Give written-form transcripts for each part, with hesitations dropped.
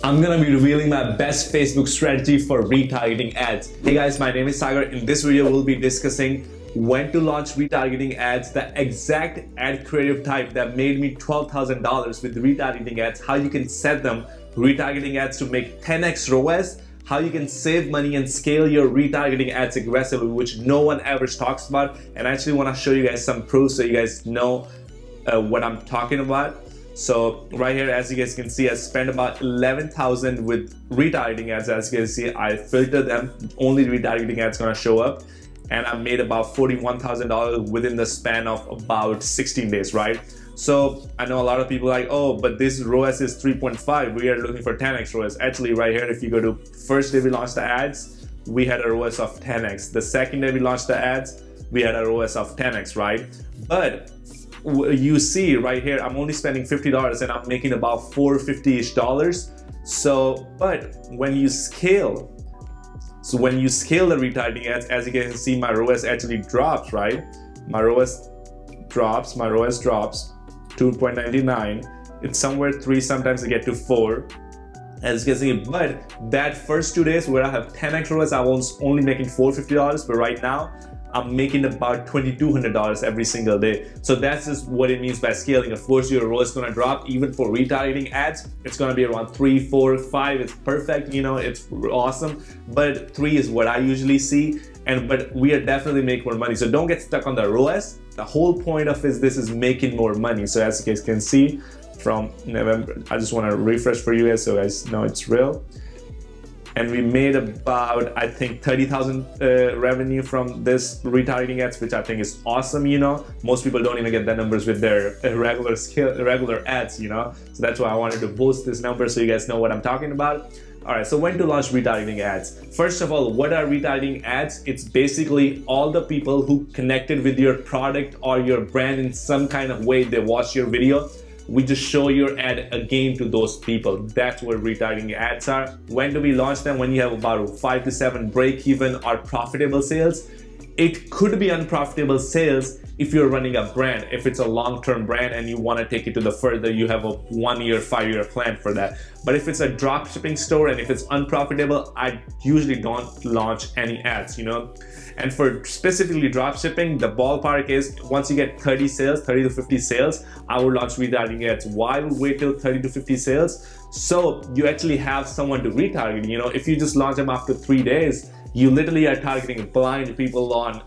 I'm gonna be revealing my best Facebook strategy for retargeting ads. Hey guys, my name is Sagar. In this video, we'll be discussing when to launch retargeting ads, the exact ad creative type that made me $12,000 with retargeting ads, how you can set them retargeting ads to make 10x ROAS, how you can save money and scale your retargeting ads aggressively, which no one ever talks about. And I actually want to show you guys some proof so you guys know what I'm talking about. So right here, as you guys can see, I spent about 11,000 with retargeting ads. As you can see, I filtered them, only retargeting ads gonna show up, and I made about $41,000 within the span of about 16 days, right? So I know a lot of people are like, oh, but this ROAS is 3.5. We are looking for 10x ROAS. Actually, right here, if you go to first day we launched the ads, we had a ROAS of 10x. The second day we launched the ads, we had a ROAS of 10x, right? But you see right here, I'm only spending $50 and I'm making about $450-ish. So, but when you scale, the retargeting ads, as you can see, my ROAS actually drops, right? My ROAS drops 2.99. It's somewhere 3, sometimes I get to 4, as you can see. But that first 2 days where I have 10x ROAS, I was only making $450, but right now I'm making about $2,200 every single day. So that's just what it means by scaling. Of course, your ROAS is gonna drop. Even for retargeting ads, it's gonna be around 3, 4, 5. It's perfect, you know, it's awesome. But 3 is what I usually see. But we are definitely making more money. So don't get stuck on the ROAS. The whole point of this is making more money. So as you guys can see, from November, I just want to refresh for you guys so you guys know it's real. And we made about, I think, 30,000 revenue from this retargeting ads, which I think is awesome. You know, most people don't even get the numbers with their regular ads, you know. So that's why I wanted to boost this number so you guys know what I'm talking about. All right, so when to launch retargeting ads? First of all, what are retargeting ads? It's basically all the people who connected with your product or your brand in some kind of way. They watch your video. We just show your ad again to those people. That's what retargeting ads are. When do we launch them? When you have about 5 to 7 break-even or profitable sales. It could be unprofitable sales if you're running a brand. If it's a long-term brand and you want to take it to the further, you have a 1-year, 5-year plan for that. But if it's a dropshipping store and if it's unprofitable, I usually don't launch any ads, you know. And for specifically dropshipping, the ballpark is once you get 30 to 50 sales, I will launch retargeting ads. Why wait till 30 to 50 sales? So you actually have someone to retarget. You know, if you just launch them after 3 days, you literally are targeting blind people on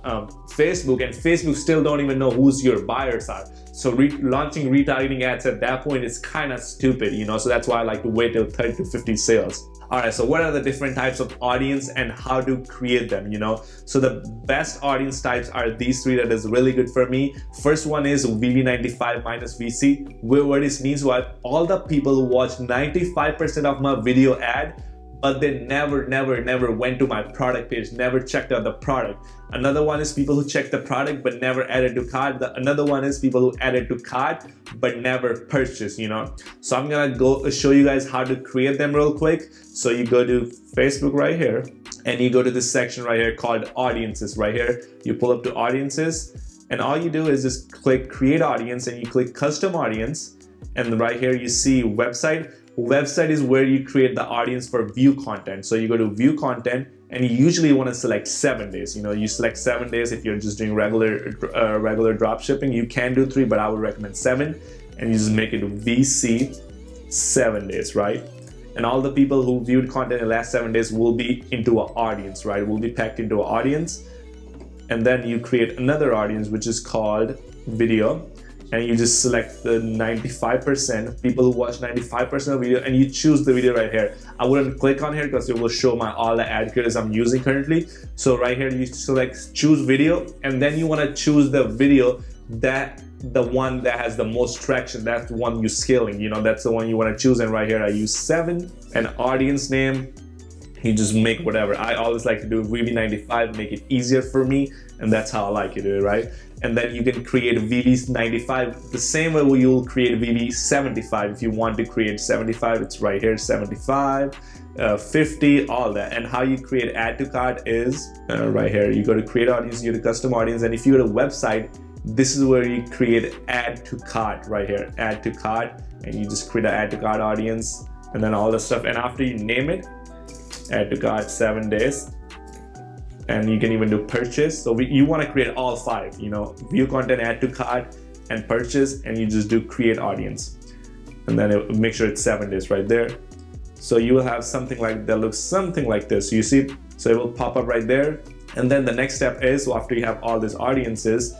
Facebook, and Facebook still don't even know who's your buyers are. So launching retargeting ads at that point is kind of stupid, you know. So that's why I like to wait till 30 to 50 sales. All right, so what are the different types of audience and how to create them, you know? So the best audience types are these 3 that is really good for me. First one is VV95 minus VC. What this means, what all the people who watch 95% of my video ad, but they never went to my product page, never checked out the product. Another one is people who check the product but never added to cart. Another one is people who added to cart but never purchased, you know. So I'm gonna go show you guys how to create them real quick. So you go to Facebook right here and you go to this section right here called audiences right here. You pull up to audiences and all you do is just click create audience and you click custom audience, and right here you see website. Website is where you create the audience for view content. So you go to view content and you usually want to select 7 days. You know, you select 7 days if you're just doing regular drop shipping. You can do 3, but I would recommend 7. And you just make it VC 7 days, right? And all the people who viewed content in the last 7 days will be into an audience, right? Will be packed into an audience. And then you create another audience, which is called video. And you just select the 95% people who watch 95% of video, and you choose the video right here. I wouldn't click on here because it will show my all the ad creators I'm using currently. So right here you select choose video, and then you want to choose the video that the one that has the most traction. That's the one you're scaling, you know, that's the one you want to choose. And right here I use 7, an audience name. You just make whatever. I always like to do VV95, make it easier for me, and that's how I like to do it, right? And then you can create VV95 the same way you'll create VV75. If you want to create 75, it's right here, 75, 50, all that. And how you create add to cart is right here. You go to create audience, you go to custom audience, and if you go to website, this is where you create add to cart right here, add to cart, and you just create an add to cart audience. and then all the stuff. And after you name it, add to cart 7 days, and you can even do purchase. So you want to create all 5, you know, view content, add to cart, and purchase, and you just do create audience, and then make sure it's 7 days right there. So you will have something like that, looks something like this, you see. So it will pop up right there. And then the next step is, so after you have all these audiences,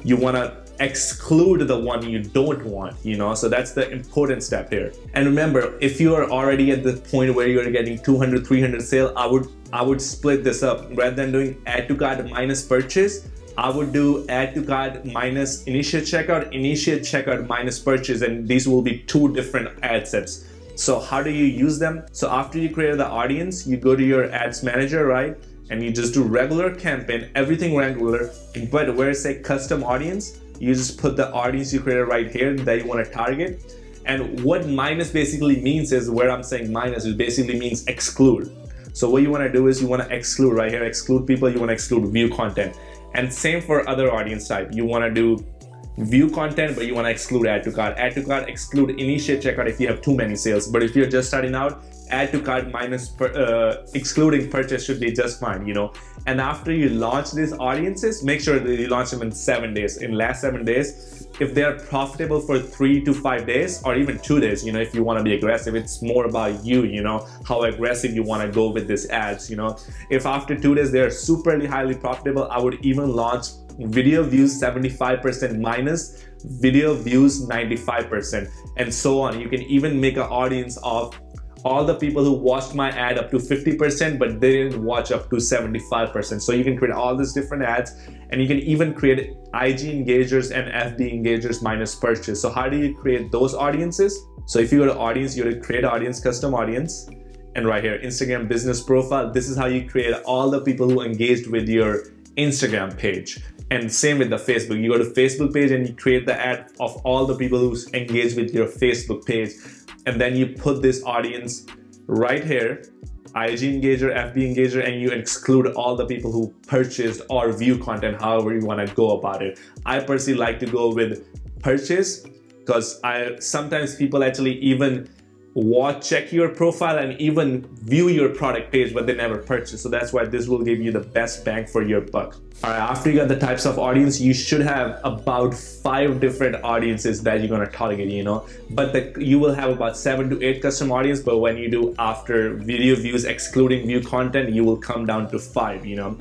you want to exclude the one you don't want, you know. So that's the important step here. And remember, if you are already at the point where you're getting 200, 300 sale, I would split this up. Rather than doing add to cart minus purchase, I would do add to cart minus initiate checkout minus purchase, and these will be 2 different ad sets. So how do you use them? So after you create the audience, you go to your ads manager, right? And you just do regular campaign, everything regular, but where it say custom audience, you just put the audience you created right here that you want to target. And what minus basically means is, where I'm saying minus, it basically means exclude. So what you want to do is you want to exclude right here, exclude people, you want to exclude view content. And same for other audience type. You want to do view content, but you want to exclude add to cart. Add to cart, exclude initiate checkout if you have too many sales. But if you're just starting out, add to cart minus excluding purchase should be just fine, you know. And after you launch these audiences, make sure that you launch them in 7 days. In last 7 days, if they are profitable for 3 to 5 days or even 2 days, you know, if you want to be aggressive, it's more about you, you know, how aggressive you want to go with these ads, you know. If after 2 days they're super highly profitable, I would even launch video views 75% minus video views 95%, and so on. You can even make an audience of all the people who watched my ad up to 50%, but they didn't watch up to 75%. So you can create all these different ads, and you can even create IG engagers and FB engagers minus purchase. So how do you create those audiences? So if you go to audience, you go to create audience, custom audience, and right here, Instagram business profile. This is how you create all the people who engaged with your Instagram page. And same with the Facebook. You go to Facebook page and you create the ad of all the people who engage with your Facebook page. And then you put this audience right here, IG engager, FB engager, and you exclude all the people who purchased or view content, however you want to go about it. I personally like to go with purchase, because sometimes people actually even check your profile and even view your product page, but they never purchase. So that's why this will give you the best bang for your buck. All right, after you got the types of audience, you should have about 5 different audiences that you're gonna target, you know. But you will have about 7 to 8 custom audience, but when you do after video views excluding view content, you will come down to 5, you know.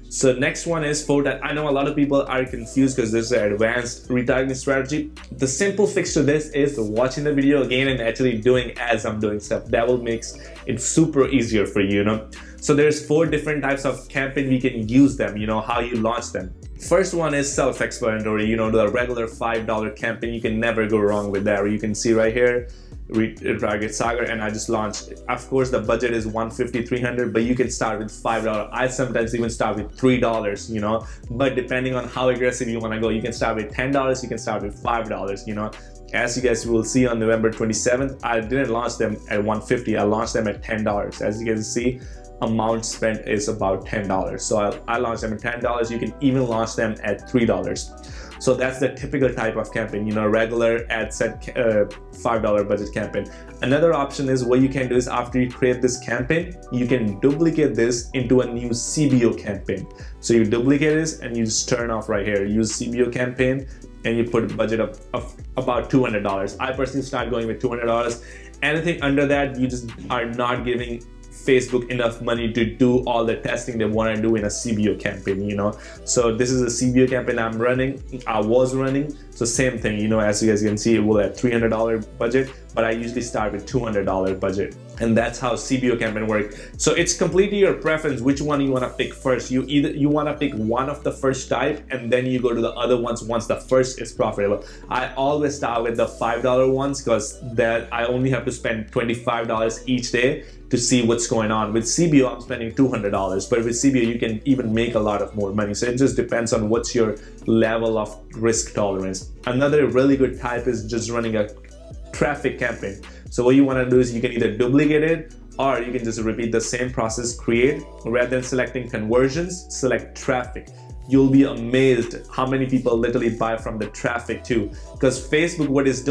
So next one is for that. I know a lot of people are confused because this is an advanced retargeting strategy. The simple fix to this is watching the video again and actually doing as I'm doing stuff. That will make it super easier for you, you know. So there's 4 different types of campaign we can use them, you know, how you launch them. First one is self-explanatory, you know, the regular $5 campaign. You can never go wrong with that. You can see right here, retarget Sagar, and I just launched. Of course, the budget is $150, $300, but you can start with $5. I sometimes even start with $3, you know, but depending on how aggressive you want to go, you can start with $10, you can start with $5, you know. As you guys will see on November 27th, I didn't launch them at $150, I launched them at $10. As you can see, amount spent is about $10. So I launched them at $10. You can even launch them at $3. So that's the typical type of campaign, you know, regular ad set $5 budget campaign. Another option is what you can do is after you create this campaign, you can duplicate this into a new CBO campaign. So you duplicate this and you just turn off right here, use CBO campaign, and you put a budget of about $200. I personally start going with $200. Anything under that, you just are not giving Facebook enough money to do all the testing they want to do in a CBO campaign, you know. So this is a CBO campaign I was running. So same thing, you know, as you guys can see, it will have $300 budget, but I usually start with $200 budget. And that's how CBO campaign work. So it's completely your preference which one you want to pick first. You want to pick one of the first type, and then you go to the other ones once the first is profitable. I always start with the $5 ones because that I only have to spend $25 each day to see what's going on. With CBO, I'm spending $200, but with CBO, you can even make a lot of more money. So it just depends on what's your level of risk tolerance. Another really good type is just running a traffic campaign. So what you want to do is you can either duplicate it, or you can just repeat the same process, create. Rather than selecting conversions, select traffic. you'll be amazed how many people literally buy from the traffic too. Because Facebook, what is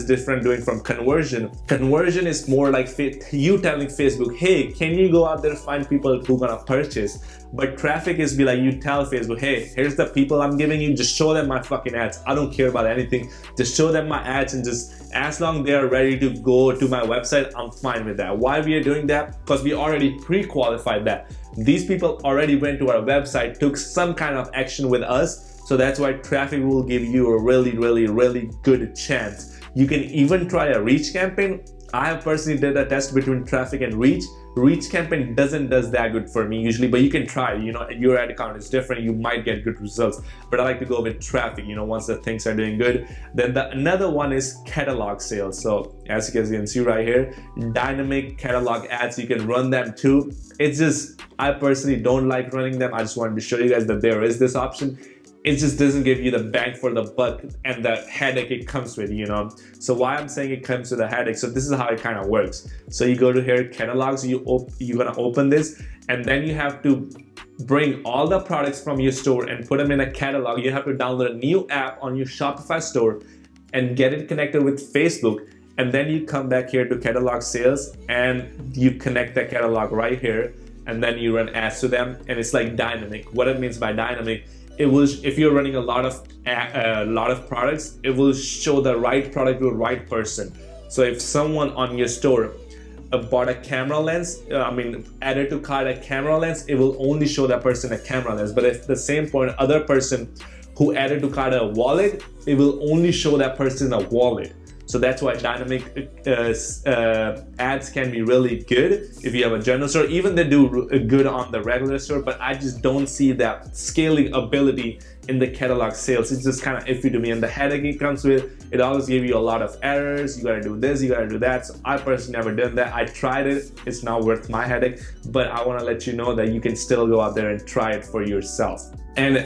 different doing from conversion is more like you telling Facebook, hey, can you go out there and find people who gonna purchase? But traffic is be like, you tell Facebook, hey, here's the people I'm giving you, just show them my fucking ads. I don't care about anything, just show them my ads, and just as long they are ready to go to my website, I'm fine with that. Why we are doing that? Because we already pre-qualified that. These people already went to our website, took some kind of action with us, so that's why traffic will give you a really good chance. You can even try a reach campaign. I have personally did a test between traffic and reach. Reach campaign does that good for me usually, but you can try, you know, your ad account is different, you might get good results, but I like to go with traffic, you know, once the things are doing good. Then another one is catalog sales. So as you can see right here, dynamic catalog ads, you can run them too. It's just, I personally don't like running them. I just wanted to show you guys that there is this option. It just doesn't give you the bang for the buck and the headache it comes with, you know. So why I'm saying it comes with a headache, so this is how it kind of works. So you go to here, catalogs, you're gonna open this, and then you have to bring all the products from your store and put them in a catalog. You have to download a new app on your Shopify store and get it connected with Facebook. And then you come back here to catalog sales and you connect the catalog right here, and then you run ads to them, and it's like dynamic. What it means by dynamic, it will, if you're running a lot of products, it will show the right product to the right person. So if someone on your store bought a camera lens, added to cart a camera lens, it will only show that person a camera lens. But if the same point, other person who added to cart a wallet, it will only show that person a wallet. So that's why dynamic ads can be really good if you have a general store. Even they do good on the regular store, but I just don't see that scaling ability in the catalog sales. It's just kind of iffy to me, and the headache it comes with, it always gives you a lot of errors. You gotta do this, you gotta do that. So I personally never done that. I tried it, it's not worth my headache, but I wanna let you know that you can still go out there and try it for yourself. And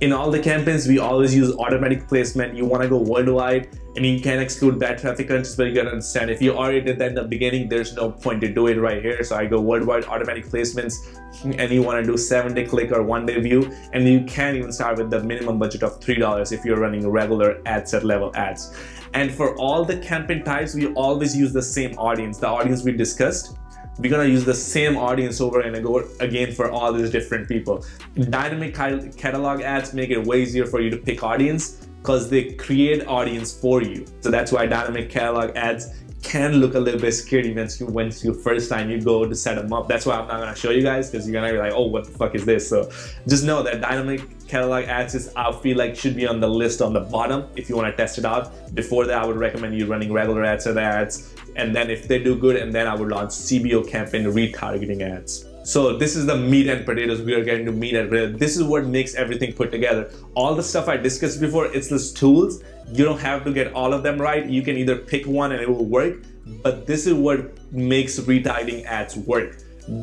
in all the campaigns, we always use automatic placement. You wanna go worldwide, and you can exclude bad traffic countries, but you gotta understand, if you already did that in the beginning, there's no point to do it right here. So I go worldwide automatic placements, and you wanna do 7-day click or 1-day view, and you can even start with the minimum budget of $3 if you're running regular ad set level ads. And for all the campaign types, we always use the same audience, the audience we discussed. We're gonna use the same audience over and over again for all these different people. Dynamic catalog ads make it way easier for you to pick audience because they create audience for you. So that's why dynamic catalog ads can look a little bit scary once you first time you go to set them up. That's why I'm not gonna show you guys, because you're gonna be like, oh, what the fuck is this? So just know that dynamic catalog ads is, I feel like, should be on the list on the bottom if you want to test it out. Before that, I would recommend you running regular ads or ads, and then if they do good, and then I would launch CBO campaign retargeting ads. So this is the meat and potatoes. We are getting to meat and potatoes. This is what makes everything put together. All the stuff I discussed before, it's these tools. You don't have to get all of them right. You can either pick one and it will work, but this is what makes retargeting ads work.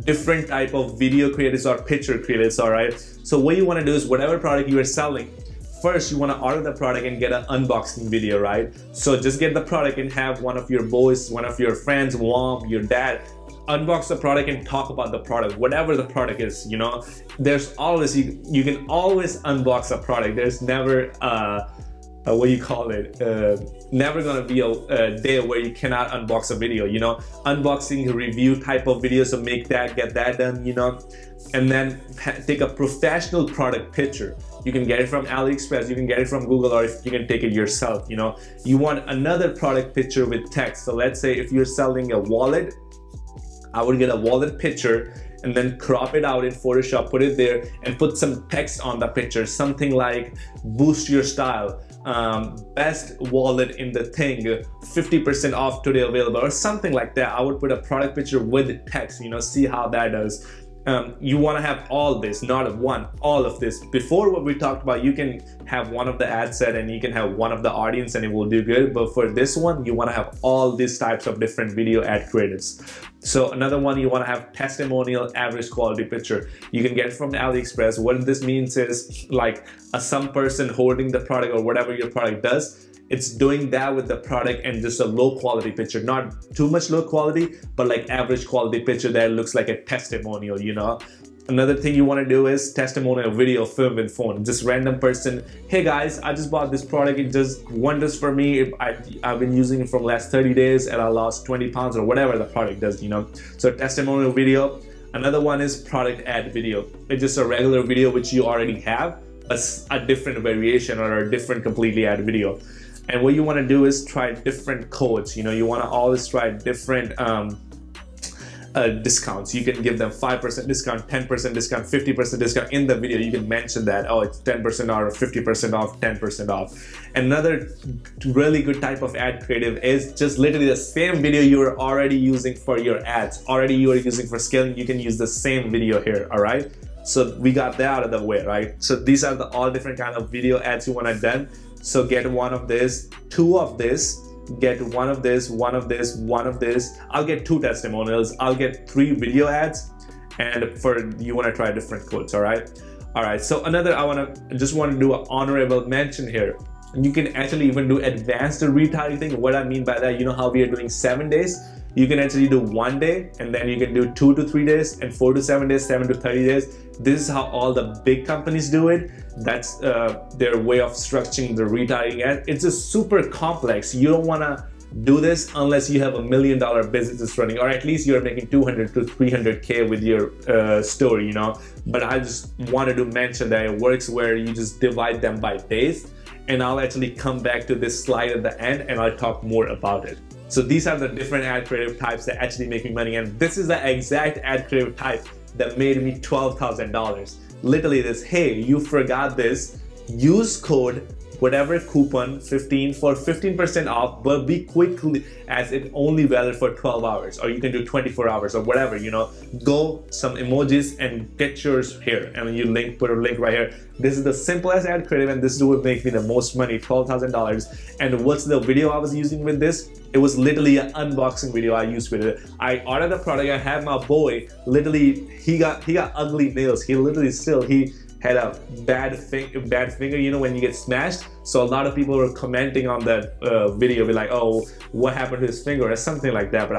Different type of video creators or picture creators, all right? So what you wanna do is, whatever product you are selling, first you wanna order the product and get an unboxing video, right? So just get the product and have one of your boys, one of your friends, mom, your dad, unbox the product and talk about the product, whatever the product is, you know? There's always, you can always unbox a product. There's never, what do you call it? Never gonna be a day where you cannot unbox a video, you know? Unboxing, review type of video, so get that done, you know? And then take a professional product picture. You can get it from AliExpress, you can get it from Google, or if you can take it yourself, you know? You want another product picture with text. So let's say if you're selling a wallet, I would get a wallet picture and then crop it out in Photoshop, put it there, and put some text on the picture, something like boost your style, best wallet in the thing, 50% off today available, or something like that. I would put a product picture with text, you know, see how that does. You want to have all this, not one, all of this. Before, what we talked about, you can have one of the ad set and you can have one of the audience and it will do good. But for this one, you want to have all these types of different video ad creatives. So another one, you want to have testimonial average quality picture. You can get it from AliExpress. What this means is, like, some person holding the product or whatever your product does, it's doing that with the product and just a low quality picture, not too much low quality, but like average quality picture that looks like a testimonial, you know? Another thing you want to do is testimonial video film with phone. Just random person, hey guys, I just bought this product, it does wonders for me. I've been using it for the last 30 days and I lost 20 pounds or whatever the product does, you know. So testimonial video. Another one is product ad video. It's just a regular video which you already have, but a different variation or a different completely ad video. And what you want to do is try different codes. You know, you want to always try different discounts. You can give them 5% discount, 10% discount, 50% discount in the video. You can mention that, oh, it's 10% off, or 50% off, 10% off. Another really good type of ad creative is just literally the same video you are already using for your ads, already you are using for scaling. You can use the same video here, all right? So we got that out of the way, right? So these are the all different kind of video ads you want to done. So get one of this, two of this, get one of this, one of this, one of this. I'll get 2 testimonials. I'll get 3 video ads, and you want to try different codes. All right. So another, I just want to do an honorable mention here. You can actually even do advanced retargeting. What I mean by that, you know how we are doing 7 days. You can actually do 1 day, and then you can do 2 to 3 days, and 4 to 7 days, 7 to 30 days. This is how all the big companies do it. That's their way of structuring the retargeting ad. It's just super complex. You don't want to do this unless you have $1 million business running, or at least you're making 200 to 300K with your store, you know. But I just wanted to mention that it works where you just divide them by days, and I'll actually come back to this slide at the end and I'll talk more about it. So these are the different ad creative types that actually make me money, and this is the exact ad creative type that made me $12,000. Literally this, hey, you forgot this, use code whatever coupon 15 for 15% off, but be quickly, as it only valid for 12 hours, or you can do 24 hours or whatever, you know. Go some emojis and get yours here, and you put a link right here. This is the simplest ad creative, and this is what makes me the most money, $12,000. And what's the video I was using with this? It was literally an unboxing video I used with it. I ordered the product. I had my boy, literally, he got ugly nails. He had a bad finger, you know, when you get smashed. So a lot of people were commenting on that video, be like, oh, what happened to his finger or something like that. But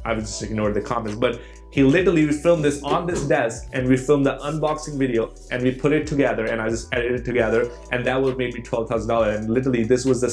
I just ignored the comments. But we filmed this on this desk, and we filmed the unboxing video, and we put it together, and I just edited it together, and that would make me $12,000. And literally this was the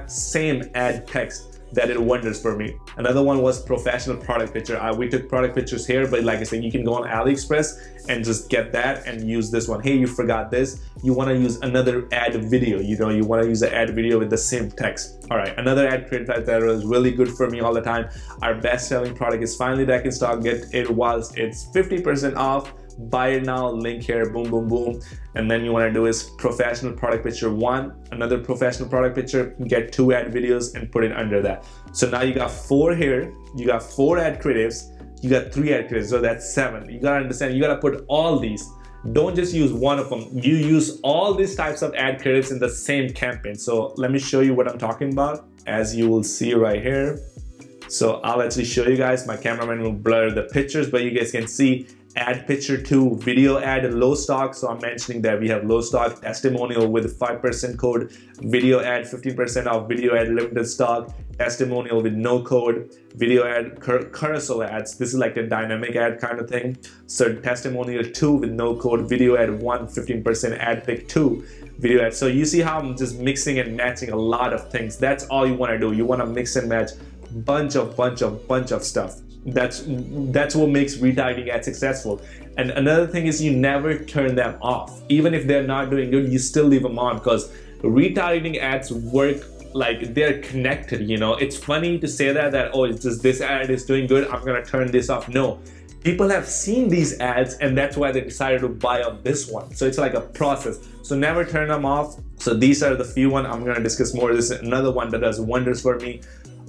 same ad text that did wonders for me. Another one was professional product picture. We took product pictures here, but like I said, you can go on AliExpress and just get that and use this one. Hey, you forgot this. You want to use another ad video. You know, you want to use an ad video with the same text. All right, another ad creative type that was really good for me all the time. Our best selling product is finally back in stock. Get it whilst it's 50% off. Buy it now, link here, boom, boom, boom. And then you want to do is professional product picture 1, another professional product picture, get 2 ad videos and put it under that. So now you got 4 here, you got 4 ad creatives, you got 3 ad creatives, so that's 7. You gotta understand, you gotta put all these. Don't just use one of them. You use all these types of ad creatives in the same campaign. So let me show you what I'm talking about, as you will see right here. So I'll actually show you guys. My cameraman will blur the pictures, but you guys can see ad picture 2, video ad low stock. So I'm mentioning that we have low stock, testimonial with 5% code, video ad 15% off, video ad limited stock, testimonial with no code, video ad carousel ads. This is like a dynamic ad kind of thing. So testimonial 2 with no code, video ad 1, 15% ad pick 2, video ad. So you see how I'm just mixing and matching a lot of things. That's all you want to do. You want to mix and match bunch of stuff. That's what makes retargeting ads successful. And another thing is, you never turn them off. Even if they're not doing good, you still leave them on, because retargeting ads work like they're connected, you know. It's funny to say that oh, it's just this ad is doing good, I'm gonna turn this off. No, people have seen these ads, and that's why they decided to buy on this one. So it's like a process. So never turn them off. So these are the few ones I'm gonna discuss more. This is another one that does wonders for me.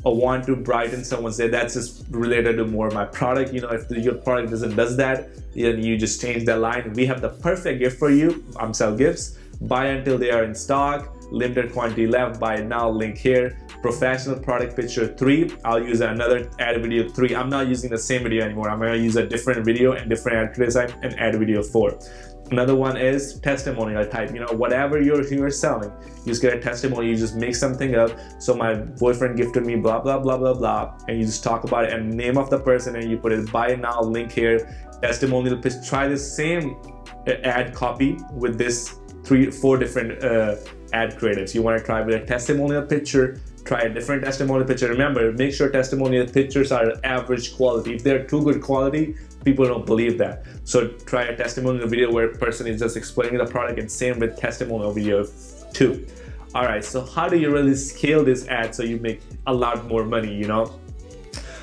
I want to brighten someone's day. That's just related to more my product. You know, if your product does that, then you just change that line. We have the perfect gift for you. Sell gifts. Buy until they are in stock. Limited quantity left. Buy now. Link here. Professional product picture 3. I'll use another ad video 3. I'm not using the same video anymore. I'm going to use a different video and different ad design and ad video 4. Another one is testimonial type. You know, whatever you're selling, you just get a testimony. You just make something up. So my boyfriend gifted me blah blah blah blah blah, and you just talk about it and name of the person, and you put it buy now, link here, testimonial pitch. Try the same ad copy with this 3-4 different ad creatives. You want to try with a testimonial picture, try a different testimonial picture. Remember, make sure testimonial pictures are average quality. If they're too good quality, people don't believe that. So try a testimonial video where a person is just explaining the product, and same with testimonial video too. All right, so how do you really scale this ad so you make a lot more money, you know?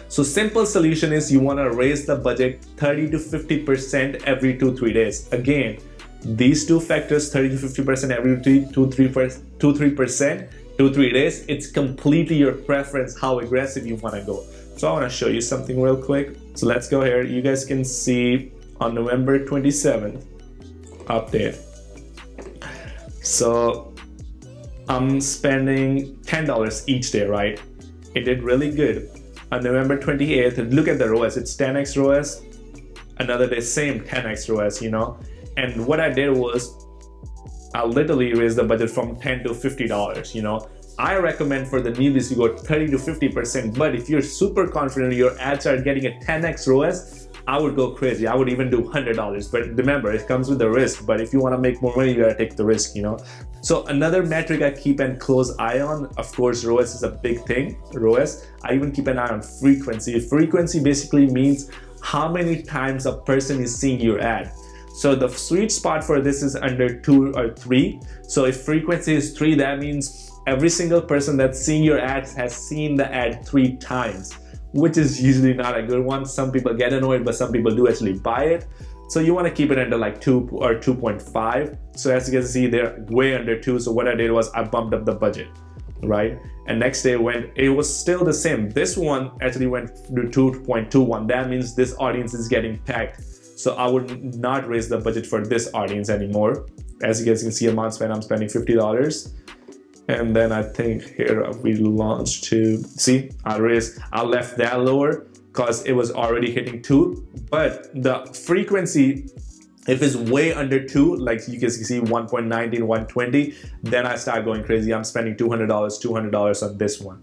So simple solution is you want to raise the budget 30 to 50% every 2-3 days. Again, these two factors, 30 to 50% every 2-3 days, it's completely your preference how aggressive you want to go. So I want to show you something real quick. So let's go here. You guys can see on November 27th update. So I'm spending $10 each day, right? It did really good. On November 28th, look at the ROAS, it's 10x ROAS. Another day, same 10x ROAS, you know? And what I did was, I literally raised the budget from $10 to $50, you know? I recommend for the newbies you go 30 to 50%, but if you're super confident your ads are getting a 10x ROAS, I would go crazy. I would even do $100, but remember, it comes with the risk. But if you want to make more money, you gotta take the risk, you know? So another metric I keep a close eye on, of course, ROAS is a big thing, ROAS. I even keep an eye on frequency. Frequency basically means how many times a person is seeing your ad. So the sweet spot for this is under 2 or 3. So if frequency is 3, that means every single person that's seeing your ads has seen the ad 3 times, which is usually not a good one. Some people get annoyed, but some people do actually buy it. So you want to keep it under like 2 or 2.5. So as you can see, they're way under 2. So what I did was I bumped up the budget, right? And next day it was still the same. This one actually went to 2.21. That means this audience is getting packed. So I would not raise the budget for this audience anymore. As you guys can see, amount spent, I'm spending $50. And then I think here we launched to, see, I left that lower because it was already hitting 2. But the frequency, if it's way under 2, like you can see 1.19, 120, then I start going crazy. I'm spending $200 on this one.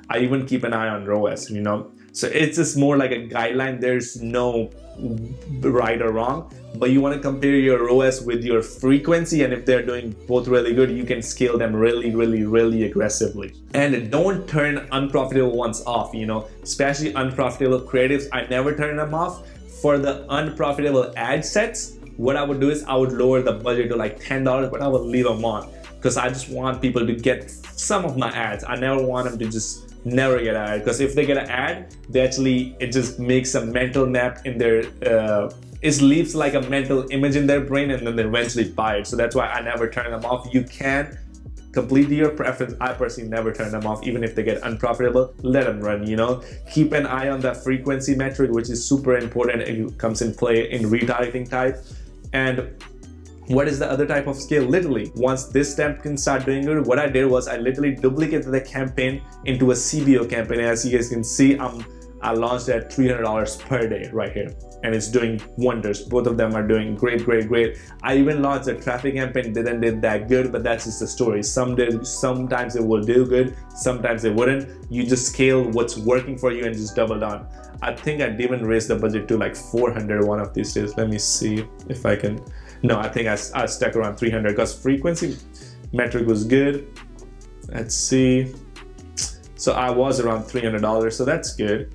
I even keep an eye on ROAS, you know? So it's just more like a guideline. There's no right or wrong, but you want to compare your ROAS with your frequency, and if they're doing both really good, you can scale them really aggressively. And don't turn unprofitable ones off, you know, especially unprofitable creatives. I never turn them off. For the unprofitable ad sets, what I would do is I would lower the budget to like $10, but I would leave them on because I just want people to get some of my ads. I never want them to just never get an ad, because if they get an ad, it just makes a mental map in their it leaves like a mental image in their brain, and then they eventually buy it. So that's why I never turn them off. You can completely your preference. I personally never turn them off. Even if they get unprofitable, let them run, you know. Keep an eye on that frequency metric, which is super important. It comes in play in retargeting type. And what is the other type of scale? Literally, once this step can start doing good, what I did was I literally duplicated the campaign into a CBO campaign. As you guys can see, I launched at $300 per day right here, and it's doing wonders. Both of them are doing great. I even launched a traffic campaign, did that good, but that's just the story. Sometimes it will do good, sometimes it wouldn't. You just scale what's working for you and just double down. I think I even raised the budget to like 400 one of these days. Let me see if I can. No, I think I stuck around 300 because frequency metric was good. Let's see. So I was around $300, so that's good.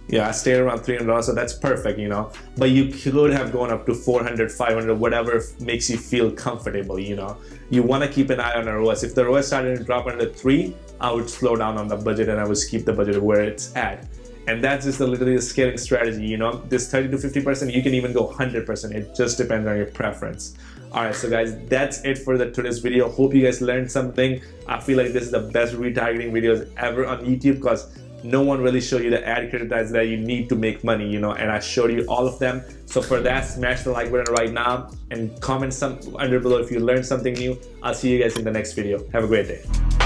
Yeah, I stayed around $300, so that's perfect, you know. But you could have gone up to 400, 500, whatever makes you feel comfortable, you know. You want to keep an eye on the ROAS. If the ROAS started to drop under 3, I would slow down on the budget and I would keep the budget where it's at. And that's just literally a scaling strategy, you know. This 30 to 50%, you can even go 100%. It just depends on your preference. All right, so guys, that's it for today's video. Hope you guys learned something. I feel like this is the best retargeting videos ever on YouTube because no one really showed you the ad criteria that you need to make money, you know, and I showed you all of them. So for that, smash the like button right now and comment some under below if you learned something new. I'll see you guys in the next video. Have a great day.